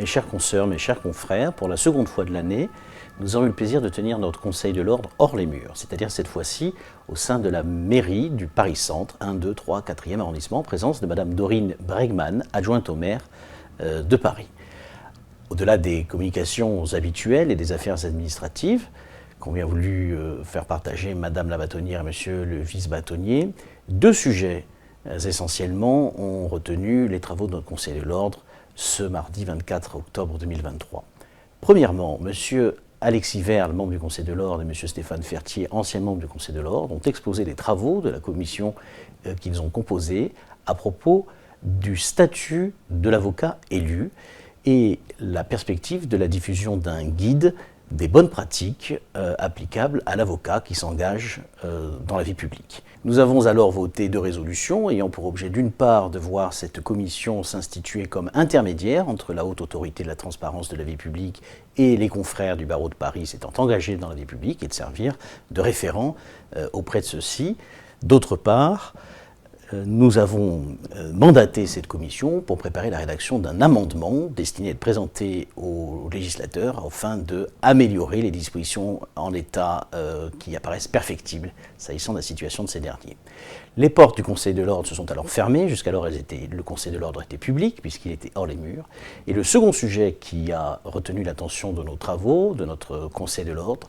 Mes chers consoeurs, mes chers confrères, pour la seconde fois de l'année, nous avons eu le plaisir de tenir notre Conseil de l'Ordre hors les murs, c'est-à-dire cette fois-ci au sein de la mairie du Paris-Centre, 1, 2, 3, 4e arrondissement, en présence de Madame Dorine Bregman, adjointe au maire de Paris. Au-delà des communications habituelles et des affaires administratives, qu'ont bien voulu faire partager Madame la bâtonnière et Monsieur le vice-bâtonnier, deux sujets essentiellement ont retenu les travaux de notre Conseil de l'Ordre ce mardi 24 octobre 2023. Premièrement, M. Alexis Verle, membre du Conseil de l'Ordre, et M. Stéphane Fertier, ancien membre du Conseil de l'Ordre, ont exposé les travaux de la commission qu'ils ont composée à propos du statut de l'avocat élu et la perspective de la diffusion d'un guide des bonnes pratiques applicables à l'avocat qui s'engage dans la vie publique. Nous avons alors voté deux résolutions ayant pour objet d'une part de voir cette commission s'instituer comme intermédiaire entre la haute autorité de la transparence de la vie publique et les confrères du barreau de Paris s'étant engagés dans la vie publique et de servir de référent auprès de ceux-ci. D'autre part, nous avons mandaté cette commission pour préparer la rédaction d'un amendement destiné à être présenté aux législateurs afin d'améliorer les dispositions en l'état qui apparaissent perfectibles s'agissant de la situation de ces derniers. Les portes du Conseil de l'Ordre se sont alors fermées, jusqu'alors le Conseil de l'Ordre était public puisqu'il était hors les murs. Et le second sujet qui a retenu l'attention de nos travaux, de notre Conseil de l'Ordre,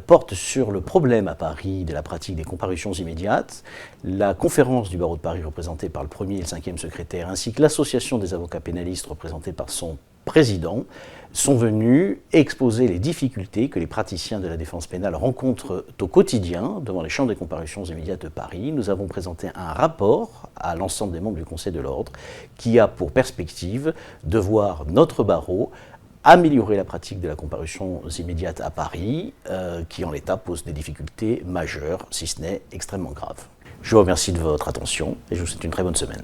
porte sur le problème à Paris de la pratique des comparutions immédiates. La conférence du barreau de Paris représentée par le premier et le 5e secrétaire, ainsi que l'association des avocats pénalistes représentée par son président, sont venus exposer les difficultés que les praticiens de la défense pénale rencontrent au quotidien devant les chambres des comparutions immédiates de Paris. Nous avons présenté un rapport à l'ensemble des membres du Conseil de l'Ordre qui a pour perspective de voir notre barreau améliorer la pratique de la comparution immédiate à Paris, qui en l'état pose des difficultés majeures, si ce n'est extrêmement graves. Je vous remercie de votre attention et je vous souhaite une très bonne semaine.